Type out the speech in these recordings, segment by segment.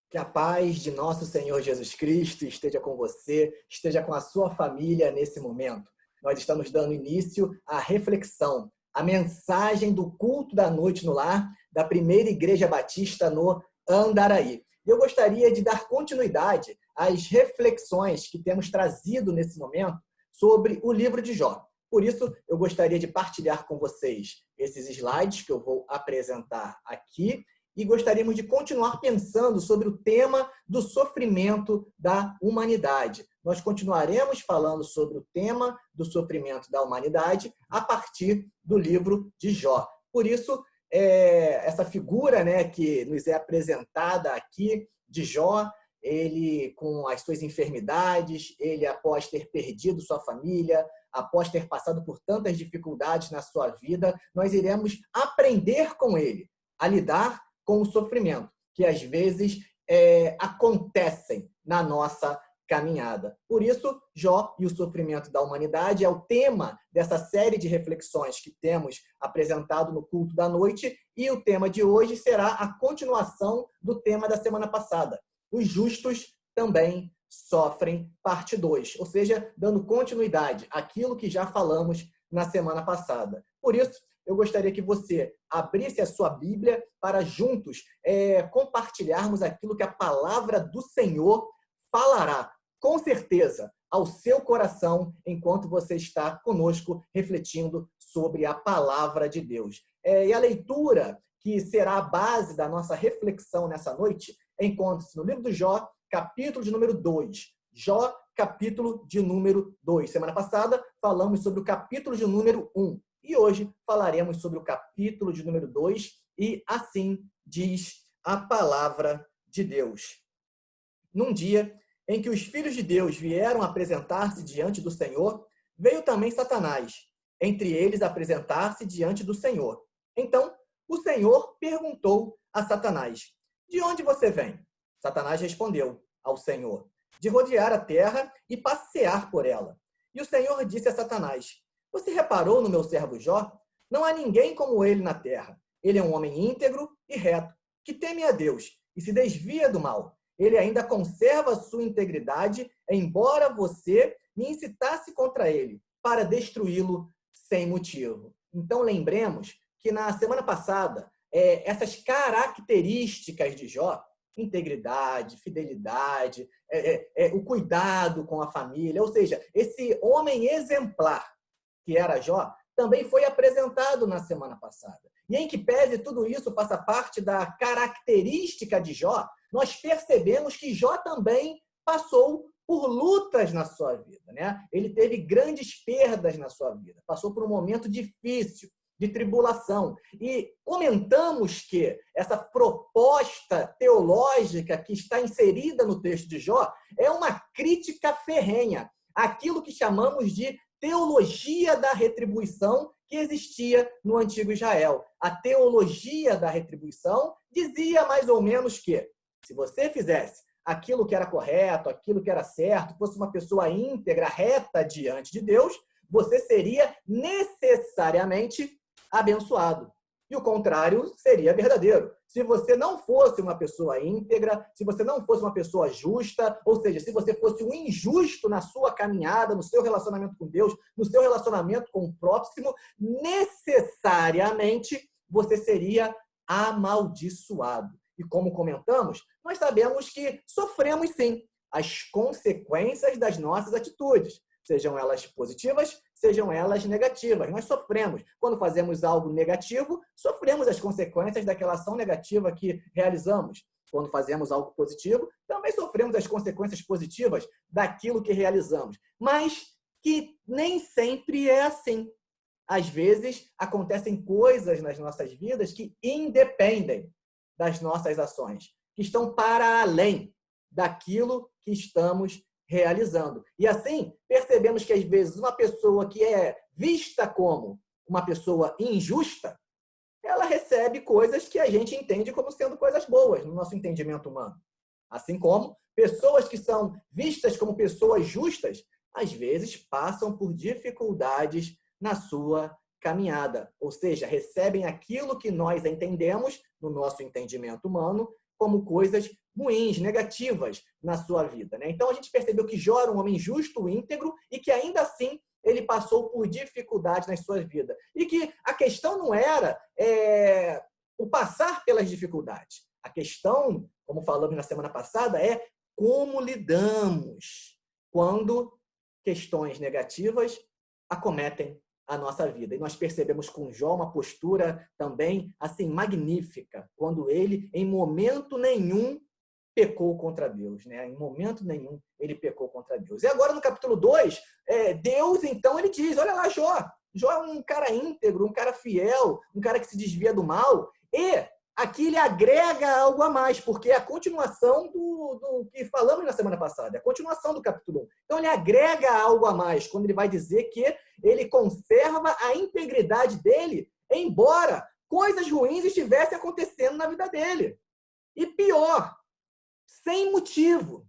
Que a paz de nosso Senhor Jesus Cristo esteja com você, esteja com a sua família nesse momento. Nós estamos dando início à reflexão, à mensagem do culto da noite no lar da Primeira Igreja Batista no Andaraí. Eu gostaria de dar continuidade às reflexões que temos trazido nesse momento sobre o livro de Jó. Por isso, eu gostaria de partilhar com vocês esses slides que eu vou apresentar aqui e gostaríamos de continuar pensando sobre o tema do sofrimento da humanidade. Nós continuaremos falando sobre o tema do sofrimento da humanidade a partir do livro de Jó. Por isso, essa figura, que nos é apresentada aqui de Jó, ele com as suas enfermidades, ele após ter perdido sua família, após ter passado por tantas dificuldades na sua vida, nós iremos aprender com ele a lidar com o sofrimento, que às vezes acontecem na nossa caminhada. Por isso, Jó e o sofrimento da humanidade é o tema dessa série de reflexões que temos apresentado no culto da noite, e o tema de hoje será a continuação do tema da semana passada. Os justos também sofrem, parte 2, ou seja, dando continuidade àquilo que já falamos na semana passada. Por isso, eu gostaria que você abrisse a sua Bíblia para juntos compartilharmos aquilo que a palavra do Senhor falará, com certeza, ao seu coração, enquanto você está conosco refletindo sobre a palavra de Deus. E a leitura que será a base da nossa reflexão nessa noite encontra-se no livro do Jó, capítulo de número 2. Jó, capítulo de número 2. Semana passada falamos sobre o capítulo de número 1. E hoje falaremos sobre o capítulo de número 2, e assim diz a palavra de Deus. Num dia em que os filhos de Deus vieram apresentar-se diante do Senhor, veio também Satanás, entre eles apresentar-se diante do Senhor. Então, o Senhor perguntou a Satanás: de onde você vem? Satanás respondeu ao Senhor: de rodear a terra e passear por ela. E o Senhor disse a Satanás: você reparou no meu servo Jó? Não há ninguém como ele na terra. Ele é um homem íntegro e reto, que teme a Deus e se desvia do mal. Ele ainda conserva a sua integridade, embora você me incitasse contra ele, para destruí-lo sem motivo. Então, lembremos que na semana passada, essas características de Jó, integridade, fidelidade, o cuidado com a família, ou seja, esse homem exemplar que era Jó, também foi apresentado na semana passada. E em que pese tudo isso faça parte da característica de Jó, nós percebemos que Jó também passou por lutas na sua vida, Ele teve grandes perdas na sua vida, passou por um momento difícil, de tribulação. E comentamos que essa proposta teológica que está inserida no texto de Jó é uma crítica ferrenha àquilo que chamamos de teologia da retribuição que existia no antigo Israel. A teologia da retribuição dizia mais ou menos que, se você fizesse aquilo que era correto, aquilo que era certo, fosse uma pessoa íntegra, reta diante de Deus, você seria necessariamente abençoado. E o contrário seria verdadeiro. Se você não fosse uma pessoa íntegra, se você não fosse uma pessoa justa, ou seja, se você fosse um injusto na sua caminhada, no seu relacionamento com Deus, no seu relacionamento com o próximo, necessariamente você seria amaldiçoado. E como comentamos, nós sabemos que sofremos sim as consequências das nossas atitudes, sejam elas positivas, sejam elas negativas. Nós sofremos. Quando fazemos algo negativo, sofremos as consequências daquela ação negativa que realizamos. Quando fazemos algo positivo, também sofremos as consequências positivas daquilo que realizamos. Mas que nem sempre é assim. Às vezes, acontecem coisas nas nossas vidas que independem das nossas ações, que estão para além daquilo que estamos realizando. E assim, percebemos que às vezes uma pessoa que é vista como uma pessoa injusta, ela recebe coisas que a gente entende como sendo coisas boas no nosso entendimento humano. Assim como pessoas que são vistas como pessoas justas, às vezes passam por dificuldades na sua caminhada, ou seja, recebem aquilo que nós entendemos no nosso entendimento humano como coisas ruins, negativas na sua vida, né? Então a gente percebeu que Jó era um homem justo, íntegro e que ainda assim ele passou por dificuldades na sua vida. E que a questão não era o passar pelas dificuldades. A questão, como falamos na semana passada, é como lidamos quando questões negativas acometem a nossa vida. E nós percebemos com Jó uma postura também assim magnífica, quando ele, em momento nenhum, pecou contra Deus, né? Em momento nenhum ele pecou contra Deus. E agora no capítulo 2, Deus então ele diz, olha lá Jó, Jó é um cara íntegro, um cara fiel, um cara que se desvia do mal, e aqui ele agrega algo a mais, porque é a continuação do que falamos na semana passada, é a continuação do capítulo 1. Então ele agrega algo a mais, quando ele vai dizer que ele conserva a integridade dele, embora coisas ruins estivessem acontecendo na vida dele. E pior, sem motivo.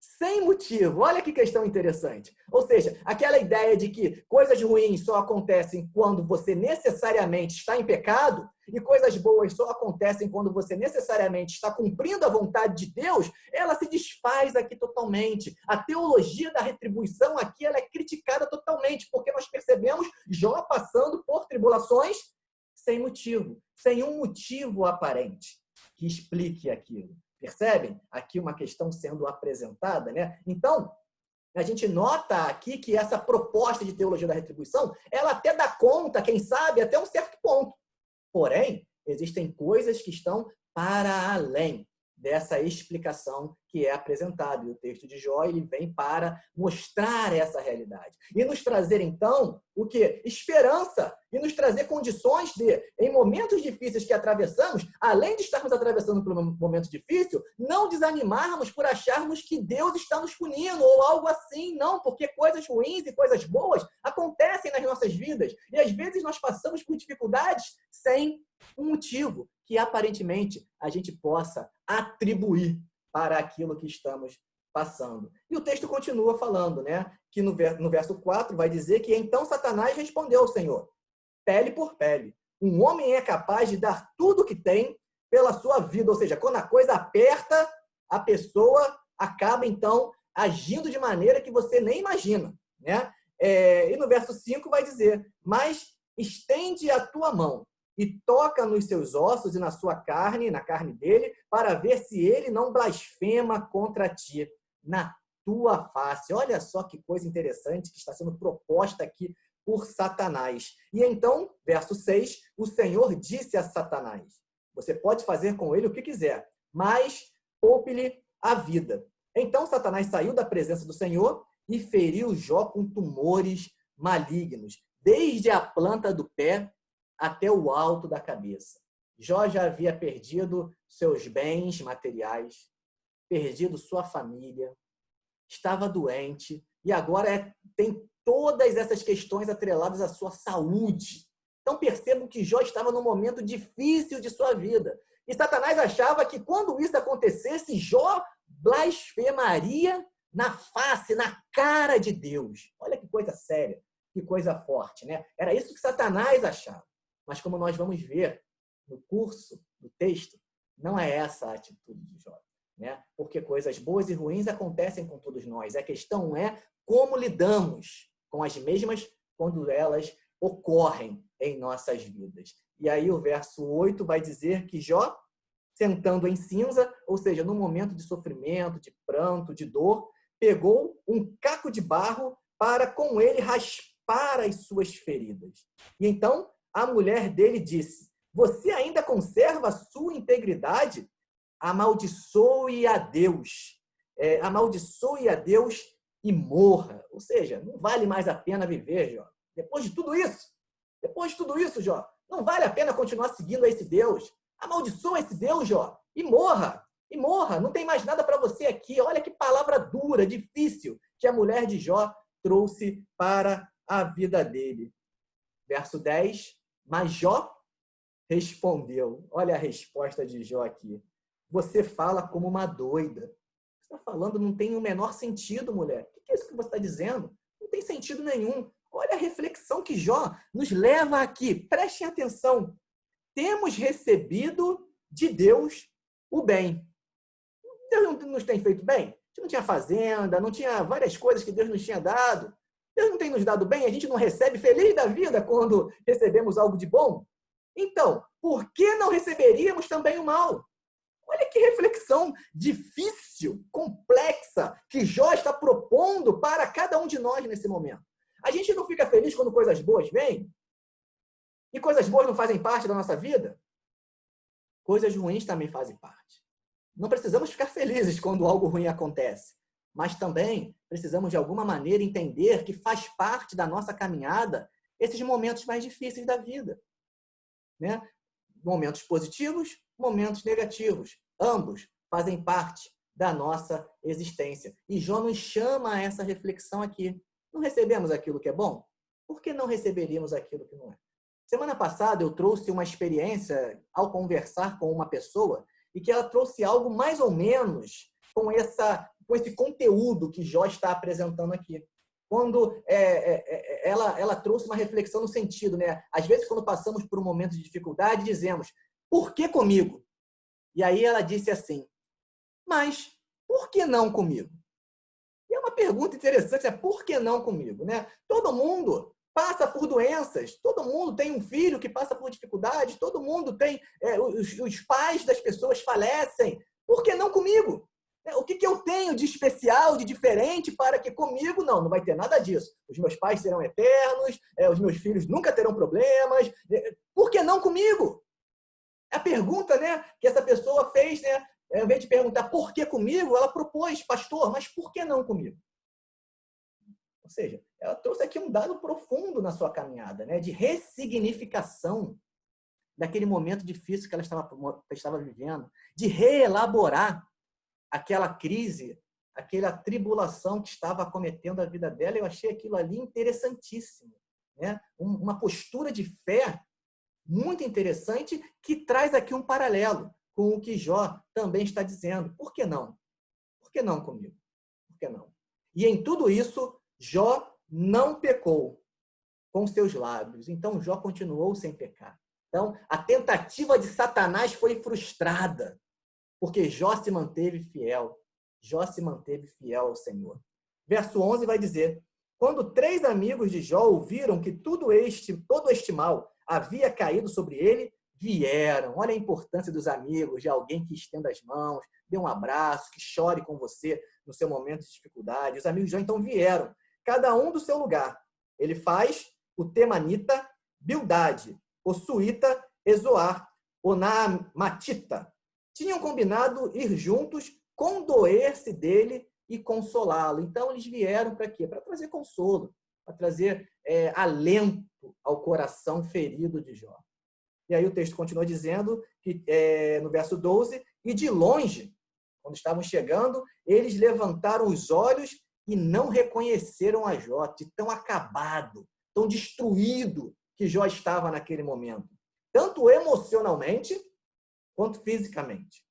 Sem motivo. Olha que questão interessante. Ou seja, aquela ideia de que coisas ruins só acontecem quando você necessariamente está em pecado e coisas boas só acontecem quando você necessariamente está cumprindo a vontade de Deus, ela se desfaz aqui totalmente. A teologia da retribuição aqui ela é criticada totalmente, porque nós percebemos Jó passando por tribulações sem motivo, sem um motivo aparente que explique aquilo. Percebem? Aqui uma questão sendo apresentada, né? Então, a gente nota aqui que essa proposta de teologia da retribuição, ela até dá conta, quem sabe, até um certo ponto. Porém, existem coisas que estão para além dessa explicação que é apresentada. E o texto de Jó, ele vem para mostrar essa realidade. E nos trazer, então, o quê? Esperança. E nos trazer condições de, em momentos difíceis que atravessamos, além de estarmos atravessando por um momento difícil, não desanimarmos por acharmos que Deus está nos punindo ou algo assim. Não, porque coisas ruins e coisas boas acontecem nas nossas vidas. E às vezes nós passamos por dificuldades sem um motivo que aparentemente a gente possa atribuir para aquilo que estamos passando. E o texto continua falando, né? Que no verso 4 vai dizer que então Satanás respondeu ao Senhor, pele por pele. Um homem é capaz de dar tudo o que tem pela sua vida. Ou seja, quando a coisa aperta, a pessoa acaba, então, agindo de maneira que você nem imagina, né? E no verso 5 vai dizer, mas estende a tua mão e toca nos seus ossos e na sua carne, na carne dele, para ver se ele não blasfema contra ti, na tua face. Olha só que coisa interessante que está sendo proposta aqui por Satanás. E então, verso 6, o Senhor disse a Satanás, você pode fazer com ele o que quiser, mas poupe-lhe a vida. Então Satanás saiu da presença do Senhor e feriu Jó com tumores malignos, desde a planta do pé até o alto da cabeça. Jó já havia perdido seus bens materiais, perdido sua família, estava doente e agora tem todas essas questões atreladas à sua saúde. Então percebam que Jó estava num momento difícil de sua vida. E Satanás achava que quando isso acontecesse, Jó blasfemaria na face, na cara de Deus. Olha que coisa séria, que coisa forte, né? Era isso que Satanás achava. Mas como nós vamos ver no curso do texto, não é essa a atitude de Jó, né? Porque coisas boas e ruins acontecem com todos nós. A questão é como lidamos com as mesmas quando elas ocorrem em nossas vidas. E aí o verso 8 vai dizer que Jó, sentando em cinza, ou seja, num momento de sofrimento, de pranto, de dor, pegou um caco de barro para com ele raspar as suas feridas. E então a mulher dele disse, você ainda conserva a sua integridade? Amaldiçoe a Deus. Amaldiçoe a Deus e morra. Ou seja, não vale mais a pena viver, Jó. Depois de tudo isso, Jó, não vale a pena continuar seguindo esse Deus. Amaldiçoa esse Deus, Jó, e morra. E morra. Não tem mais nada para você aqui. Olha que palavra dura, difícil, que a mulher de Jó trouxe para a vida dele. Verso 10. Mas Jó respondeu. Olha a resposta de Jó aqui. Você fala como uma doida. Você está falando, não tem o menor sentido, mulher. O que é isso que você está dizendo? Não tem sentido nenhum. Olha a reflexão que Jó nos leva aqui. Prestem atenção. Temos recebido de Deus o bem. nos tem feito bem? A gente não tinha fazenda, não tinha várias coisas que Deus nos tinha dado. Deus não tem nos dado bem, a gente não recebe feliz da vida quando recebemos algo de bom? Então, por que não receberíamos também o mal? Olha que reflexão difícil, complexa, que Jó está propondo para cada um de nós nesse momento. A gente não fica feliz quando coisas boas vêm? E coisas boas não fazem parte da nossa vida? Coisas ruins também fazem parte. Não precisamos ficar felizes quando algo ruim acontece, mas também precisamos, de alguma maneira, entender que faz parte da nossa caminhada esses momentos mais difíceis da vida, né? Momentos positivos, momentos negativos. Ambos fazem parte da nossa existência. E Jó nos chama a essa reflexão aqui. Não recebemos aquilo que é bom? Por que não receberíamos aquilo que não é? Semana passada eu trouxe uma experiência ao conversar com uma pessoa e que ela trouxe algo mais ou menos com esse conteúdo que Jó está apresentando aqui. Quando ela trouxe uma reflexão no sentido, né? Às vezes, quando passamos por um momento de dificuldade, dizemos, por que comigo? E aí ela disse assim, mas por que não comigo? E é uma pergunta interessante, por que não comigo? Né? Todo mundo passa por doenças, todo mundo tem um filho que passa por dificuldades, todo mundo tem, os pais das pessoas falecem, por que não comigo? O que eu tenho de especial, de diferente, para que comigo não vai ter nada disso. Os meus pais serão eternos, os meus filhos nunca terão problemas, por que não comigo? A pergunta, né, que essa pessoa fez, né, ao invés de perguntar por que comigo, ela propôs, pastor, mas por que não comigo? Ou seja, ela trouxe aqui um dado profundo na sua caminhada, né, de ressignificação daquele momento difícil que ela estava vivendo, de reelaborar aquela crise, aquela tribulação que estava acometendo a vida dela. Eu achei aquilo ali interessantíssimo, né? Uma postura de fé muito interessante que traz aqui um paralelo com o que Jó também está dizendo. Por que não? Por que não comigo? Por que não? E em tudo isso, Jó não pecou com seus lábios. Então, Jó continuou sem pecar. Então, a tentativa de Satanás foi frustrada, porque Jó se manteve fiel. Jó se manteve fiel ao Senhor. Verso 11 vai dizer, quando 3 amigos de Jó ouviram que todo este mal havia caído sobre ele, vieram. Olha a importância dos amigos, de alguém que estenda as mãos, dê um abraço, que chore com você no seu momento de dificuldade. Os amigos de Jó então vieram, cada um do seu lugar. Ele faz o temanita, Bildade, o suíta, Ezoar, o naamatita. Tinham combinado ir juntos, condoer-se dele e consolá-lo. Então, eles vieram para quê? Para trazer consolo, para trazer alento ao coração ferido de Jó. E aí o texto continua dizendo, que no verso 12, e de longe, quando estavam chegando, eles levantaram os olhos e não reconheceram a Jó, de tão acabado, tão destruído que Jó estava naquele momento. Tanto emocionalmente, quanto fisicamente.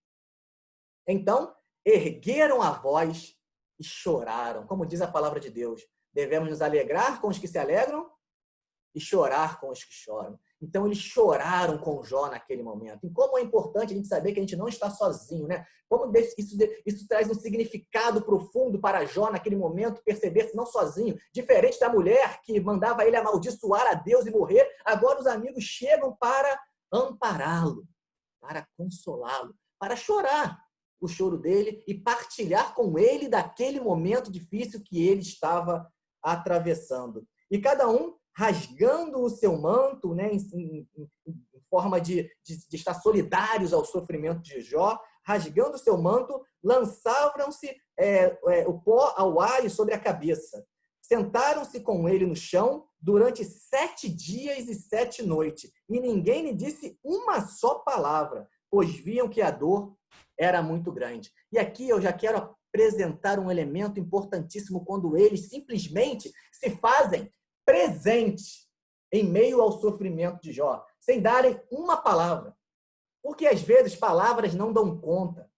Então, ergueram a voz e choraram. Como diz a palavra de Deus, devemos nos alegrar com os que se alegram e chorar com os que choram. Então, eles choraram com Jó naquele momento. E como é importante a gente saber que a gente não está sozinho, né? Como isso traz um significado profundo para Jó naquele momento, perceber-se não sozinho. Diferente da mulher que mandava ele amaldiçoar a Deus e morrer, agora os amigos chegam para ampará-lo, para consolá-lo, para chorar o choro dele e partilhar com ele daquele momento difícil que ele estava atravessando. E cada um rasgando o seu manto, né, em forma de estar solidários ao sofrimento de Jó, rasgando o seu manto, lançavam-se o pó ao alho sobre a cabeça. Sentaram-se com ele no chão durante 7 dias e 7 noites, e ninguém lhe disse uma só palavra, pois viam que a dor era muito grande. E aqui eu já quero apresentar um elemento importantíssimo quando eles simplesmente se fazem presente em meio ao sofrimento de Jó, sem darem uma palavra. Porque às vezes palavras não dão conta.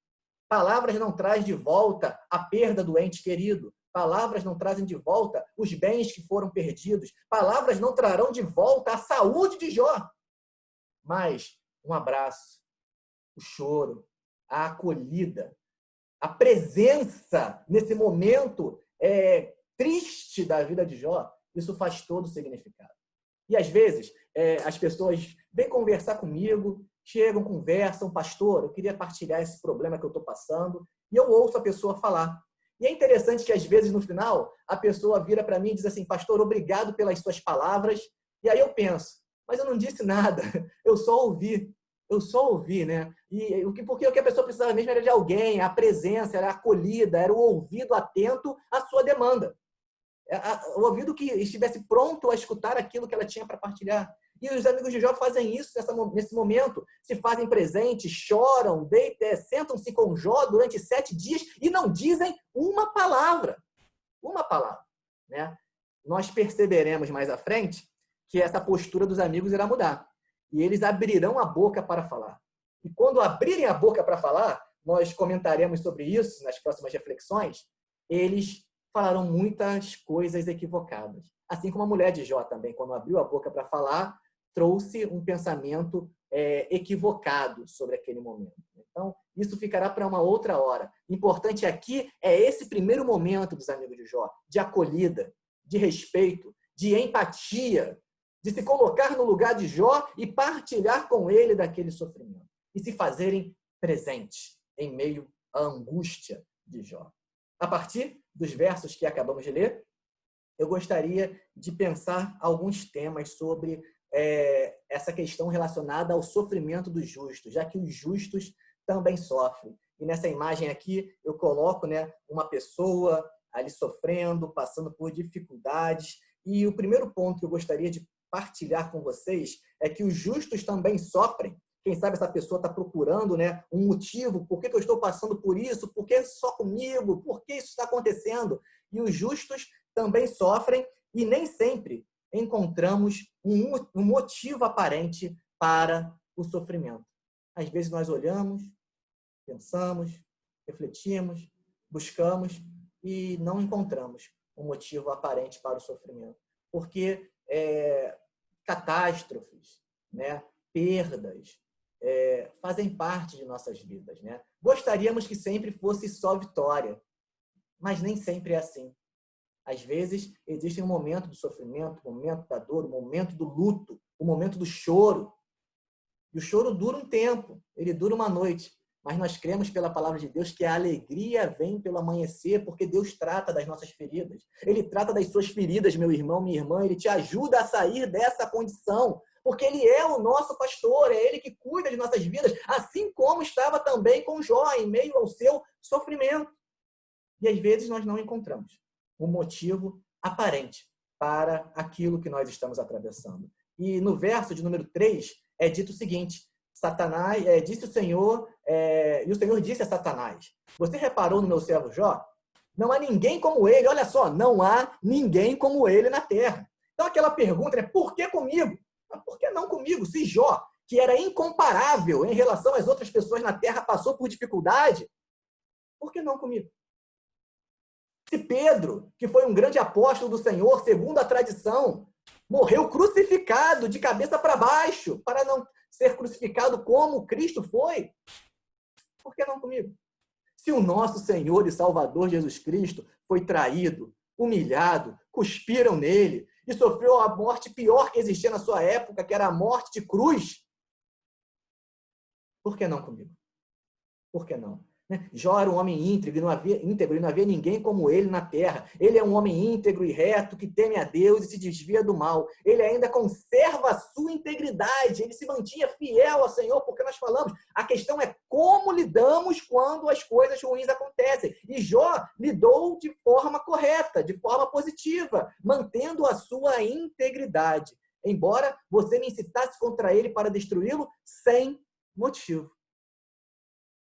Palavras não trazem de volta a perda do ente querido. Palavras não trazem de volta os bens que foram perdidos. Palavras não trarão de volta a saúde de Jó. Mas um abraço, o choro, a acolhida, a presença nesse momento triste da vida de Jó, isso faz todo o significado. E às vezes as pessoas vêm conversar comigo, chegam, conversam, pastor, eu queria partilhar esse problema que eu estou passando, e eu ouço a pessoa falar. E é interessante que às vezes no final a pessoa vira para mim e diz assim, pastor, obrigado pelas suas palavras. E aí eu penso, mas eu não disse nada, eu só ouvi, né? Porque o que a pessoa precisava mesmo era de alguém, a presença, era a acolhida, era o ouvido atento à sua demanda. O ouvido que estivesse pronto a escutar aquilo que ela tinha para partilhar. E os amigos de Jó fazem isso nesse momento, se fazem presentes, choram, sentam-se com Jó durante 7 dias e não dizem uma palavra. Uma palavra, né? Nós perceberemos mais à frente que essa postura dos amigos irá mudar. E eles abrirão a boca para falar. E quando abrirem a boca para falar, nós comentaremos sobre isso nas próximas reflexões, eles falarão muitas coisas equivocadas. Assim como a mulher de Jó também, quando abriu a boca para falar, trouxe um pensamento equivocado sobre aquele momento. Então, isso ficará para uma outra hora. O importante aqui é esse primeiro momento dos amigos de Jó, de acolhida, de respeito, de empatia, de se colocar no lugar de Jó e partilhar com ele daquele sofrimento. E se fazerem presente em meio à angústia de Jó. A partir dos versos que acabamos de ler, eu gostaria de pensar alguns temas sobre essa questão relacionada ao sofrimento dos justos, já que os justos também sofrem. E nessa imagem aqui, eu coloco, né, uma pessoa ali sofrendo, passando por dificuldades. E o primeiro ponto que eu gostaria de partilhar com vocês é que os justos também sofrem. Quem sabe essa pessoa está procurando, né, um motivo, por que eu estou passando por isso, por que só comigo, por que isso está acontecendo? E os justos também sofrem e nem sempre encontramos um motivo aparente para o sofrimento. Às vezes nós olhamos, pensamos, refletimos, buscamos e não encontramos um motivo aparente para o sofrimento. Porque catástrofes, né, perdas, fazem parte de nossas vidas, né? Gostaríamos que sempre fosse só vitória, mas nem sempre é assim. Às vezes, existe um momento do sofrimento, um momento da dor, um momento do luto, um momento do choro. E o choro dura um tempo, ele dura uma noite. Mas nós cremos pela palavra de Deus que a alegria vem pelo amanhecer, porque Deus trata das nossas feridas. Ele trata das suas feridas, meu irmão, minha irmã. Ele te ajuda a sair dessa condição. Porque Ele é o nosso pastor, é Ele que cuida de nossas vidas, assim como estava também com Jó, em meio ao seu sofrimento. E às vezes nós não encontramos um motivo aparente para aquilo que nós estamos atravessando. E no verso de número 3 é dito o seguinte, Satanás, disse o Senhor, e o Senhor disse a Satanás, você reparou no meu servo Jó? Não há ninguém como ele, olha só, não há ninguém como ele na terra. Então aquela pergunta é, por que comigo? Mas por que não comigo? Se Jó, que era incomparável em relação às outras pessoas na terra, passou por dificuldade, por que não comigo? Se Pedro, que foi um grande apóstolo do Senhor, segundo a tradição, morreu crucificado de cabeça para baixo, para não ser crucificado como Cristo foi, por que não comigo? Se o nosso Senhor e Salvador Jesus Cristo foi traído, humilhado, cuspiram nele e sofreu a morte pior que existia na sua época, que era a morte de cruz, por que não comigo? Por que não? Jó era um homem íntegro e não havia ninguém como ele na terra. Ele é um homem íntegro e reto que teme a Deus e se desvia do mal. Ele ainda conserva a sua integridade. Ele se mantinha fiel ao Senhor, porque nós falamos, a questão é como lidamos quando as coisas ruins acontecem. E Jó lidou de forma correta, de forma positiva, mantendo a sua integridade. Embora você me incitasse contra ele para destruí-lo sem motivo.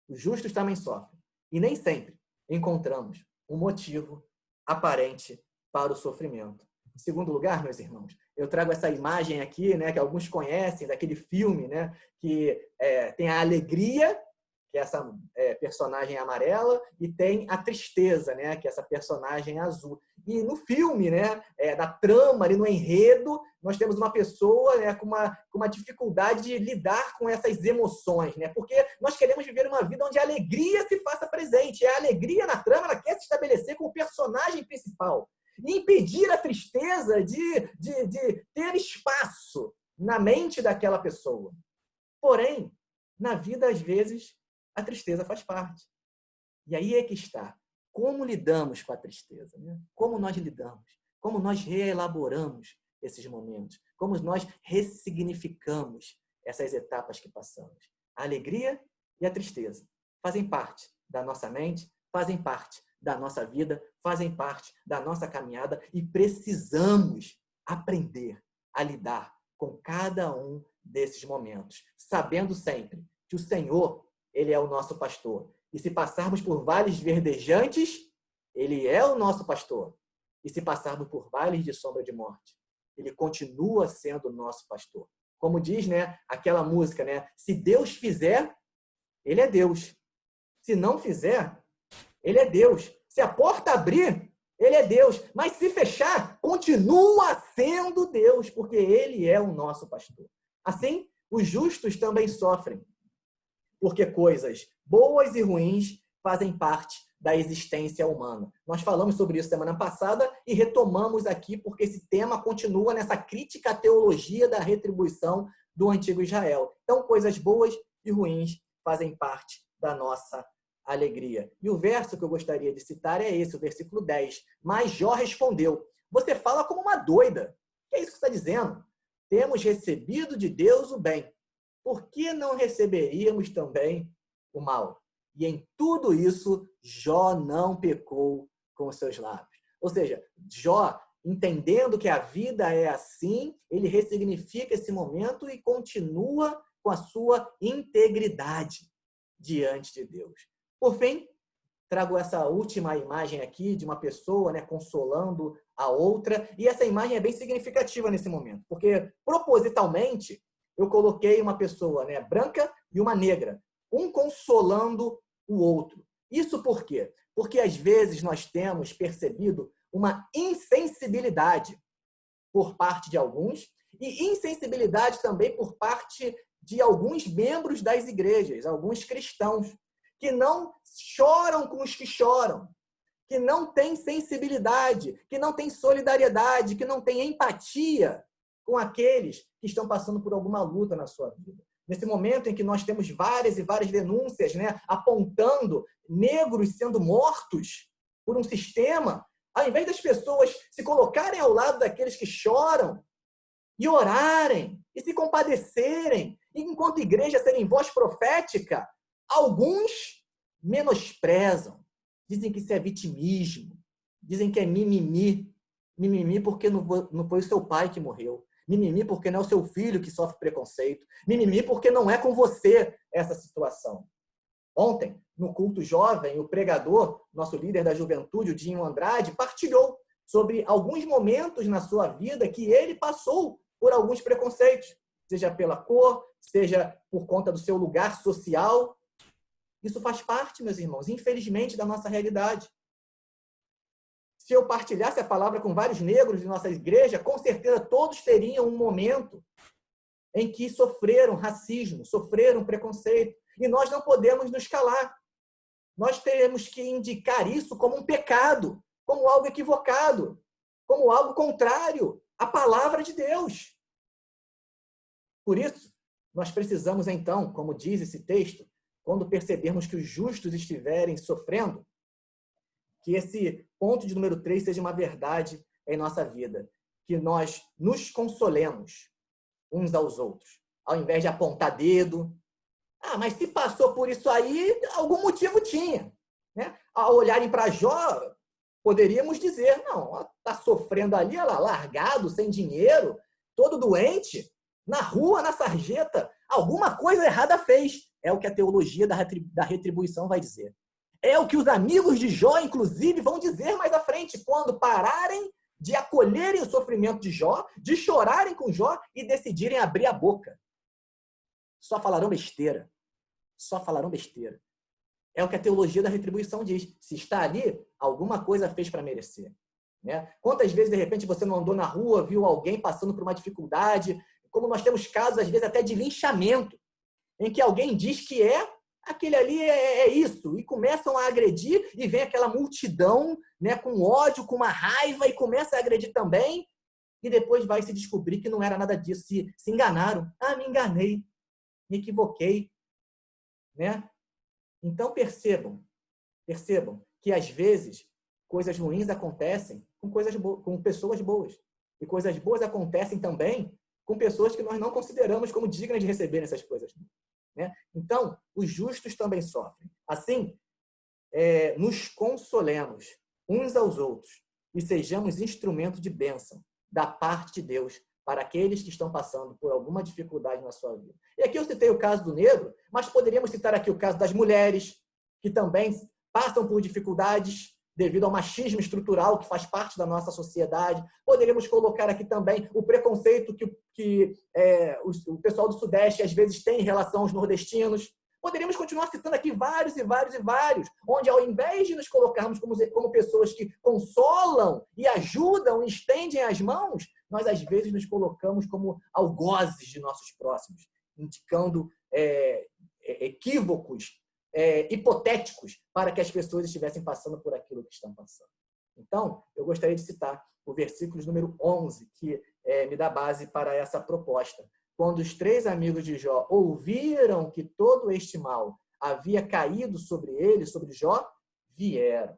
Os justos também sofrem. E nem sempre encontramos um motivo aparente para o sofrimento. Em segundo lugar, meus irmãos, eu trago essa imagem aqui, né, que alguns conhecem, daquele filme, né, que tem a alegria, que é essa personagem amarela, e tem a tristeza, né, que é essa personagem azul. E no filme, né, na trama, ali no enredo, nós temos uma pessoa, né, com uma dificuldade de lidar com essas emoções, né, porque nós queremos viver uma vida onde a alegria se faça presente. É a alegria na trama, ela quer se estabelecer como personagem principal. E impedir a tristeza de ter espaço na mente daquela pessoa. Porém, na vida, às vezes, a tristeza faz parte. E aí é que está. Como lidamos com a tristeza? Né? Como nós lidamos? Como nós reelaboramos esses momentos? Como nós ressignificamos essas etapas que passamos? A alegria e a tristeza fazem parte da nossa mente, fazem parte da nossa vida, fazem parte da nossa caminhada e precisamos aprender a lidar com cada um desses momentos, sabendo sempre que o Senhor, Ele é o nosso pastor. E se passarmos por vales verdejantes, Ele é o nosso pastor. E se passarmos por vales de sombra de morte, Ele continua sendo o nosso pastor. Como diz, né, aquela música, né? Se Deus fizer, Ele é Deus. Se não fizer, Ele é Deus. Se a porta abrir, Ele é Deus. Mas se fechar, continua sendo Deus, porque Ele é o nosso pastor. Assim, os justos também sofrem, porque coisas boas e ruins fazem parte da existência humana. Nós falamos sobre isso semana passada e retomamos aqui porque esse tema continua nessa crítica à teologia da retribuição do antigo Israel. Então, coisas boas e ruins fazem parte da nossa alegria. E o verso que eu gostaria de citar é esse, o versículo 10. Mas Jó respondeu, você fala como uma doida. O que é isso que você está dizendo? Temos recebido de Deus o bem. Por que não receberíamos também o mal? E em tudo isso, Jó não pecou com os seus lábios. Ou seja, Jó, entendendo que a vida é assim, ele ressignifica esse momento e continua com a sua integridade diante de Deus. Por fim, trago essa última imagem aqui de uma pessoa, né, consolando a outra. E essa imagem é bem significativa nesse momento, porque propositalmente eu coloquei uma pessoa, né, branca e uma negra, um consolando o outro. Isso por quê? Porque às vezes nós temos percebido uma insensibilidade por parte de alguns e insensibilidade também por parte de alguns membros das igrejas, alguns cristãos, que não choram com os que choram, que não têm sensibilidade, que não têm solidariedade, que não têm empatia com aqueles que estão passando por alguma luta na sua vida. Nesse momento em que nós temos várias e várias denúncias, né, apontando negros sendo mortos por um sistema, ao invés das pessoas se colocarem ao lado daqueles que choram e orarem e se compadecerem, e enquanto igreja serem voz profética, alguns menosprezam, dizem que isso é vitimismo, dizem que é mimimi, mimimi porque não foi o seu pai que morreu, mimimi porque não é o seu filho que sofre preconceito, mimimi porque não é com você essa situação. Ontem, no culto jovem, o pregador, nosso líder da juventude, o Dinho Andrade, partilhou sobre alguns momentos na sua vida que ele passou por alguns preconceitos, seja pela cor, seja por conta do seu lugar social. Isso faz parte, meus irmãos, infelizmente, da nossa realidade. Se eu partilhasse a palavra com vários negros de nossa igreja, com certeza todos teriam um momento em que sofreram racismo, sofreram preconceito. E nós não podemos nos calar. Nós temos que indicar isso como um pecado, como algo equivocado, como algo contrário à palavra de Deus. Por isso, nós precisamos então, como diz esse texto, quando percebermos que os justos estiverem sofrendo, que esse ponto de número 3 seja uma verdade em nossa vida, que nós nos consolemos uns aos outros, ao invés de apontar dedo. Ah, mas se passou por isso aí, algum motivo tinha, né? Ao olharem para Jó, poderíamos dizer, não, está sofrendo ali, ela largado, sem dinheiro, todo doente, na rua, na sarjeta, alguma coisa errada fez. É o que a teologia da retribuição vai dizer. É o que os amigos de Jó, inclusive, vão dizer mais à frente, quando pararem de acolherem o sofrimento de Jó, de chorarem com Jó e decidirem abrir a boca. Só falarão besteira. Só falarão besteira. É o que a teologia da retribuição diz. Se está ali, alguma coisa fez para merecer. Né? Quantas vezes, de repente, você não andou na rua, viu alguém passando por uma dificuldade, como nós temos casos, às vezes, até de linchamento, em que alguém diz que é aquele ali é isso. E começam a agredir e vem aquela multidão, né, com ódio, com uma raiva e começa a agredir também. E depois vai se descobrir que não era nada disso. Se enganaram. Ah, me enganei, me equivoquei. Né? Então percebam que às vezes coisas ruins acontecem com pessoas boas. E coisas boas acontecem também com pessoas que nós não consideramos como dignas de receber essas coisas. Né? Então, os justos também sofrem. Assim, nos consolemos uns aos outros e sejamos instrumento de bênção da parte de Deus para aqueles que estão passando por alguma dificuldade na sua vida. E aqui eu citei o caso do negro, mas poderíamos citar aqui o caso das mulheres, que também passam por dificuldades devido ao machismo estrutural que faz parte da nossa sociedade. Poderíamos colocar aqui também o preconceito que o pessoal do Sudeste às vezes tem em relação aos nordestinos. Poderíamos continuar citando aqui vários e vários e vários, onde ao invés de nos colocarmos como pessoas que consolam e ajudam e estendem as mãos, nós às vezes nos colocamos como algozes de nossos próximos, indicando equívocos hipotéticos para que as pessoas estivessem passando por aquilo que estão passando. Então, eu gostaria de citar o versículo número 11, que me dá base para essa proposta. Quando os 3 amigos de Jó ouviram que todo este mal havia caído sobre ele, sobre Jó, vieram,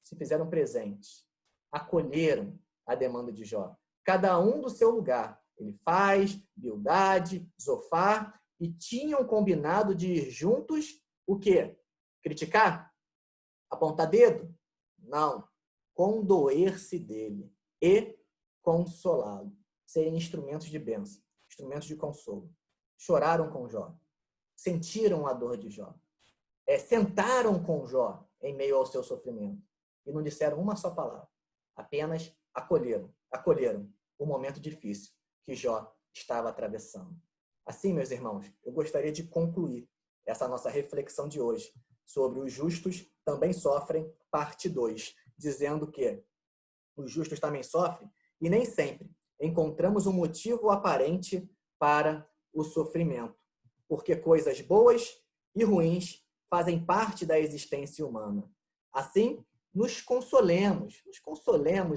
se fizeram presentes, acolheram a demanda de Jó. Cada um do seu lugar. Elifaz, Bildade, Zofar, e tinham combinado de ir juntos, o quê? Criticar? Apontar dedo? Não. Condoer-se dele e consolá-lo. Serem instrumentos de bênção, instrumentos de consolo. Choraram com Jó. Sentiram a dor de Jó. Sentaram com Jó em meio ao seu sofrimento. E não disseram uma só palavra. Apenas acolheram o momento difícil que Jó estava atravessando. Assim, meus irmãos, eu gostaria de concluir essa nossa reflexão de hoje sobre os justos também sofrem, parte 2, dizendo que os justos também sofrem e nem sempre encontramos um motivo aparente para o sofrimento, porque coisas boas e ruins fazem parte da existência humana. Assim, nos consolemos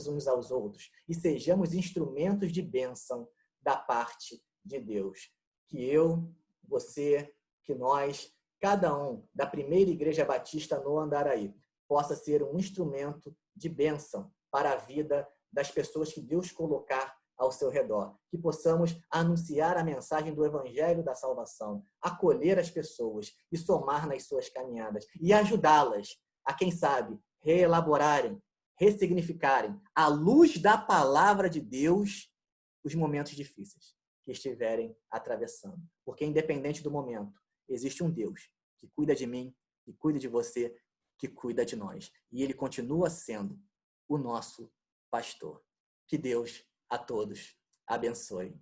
uns aos outros e sejamos instrumentos de bênção da parte de Deus. Que eu, você, que nós, cada um da primeira Igreja Batista no Andaraí, possa ser um instrumento de bênção para a vida das pessoas que Deus colocar ao seu redor. Que possamos anunciar a mensagem do Evangelho da Salvação, acolher as pessoas e somar nas suas caminhadas e ajudá-las a, quem sabe, reelaborarem, ressignificarem, à luz da palavra de Deus, os momentos difíceis que estiverem atravessando. Porque, independente do momento, existe um Deus que cuida de mim, que cuida de você, que cuida de nós. E Ele continua sendo o nosso pastor. Que Deus a todos abençoe.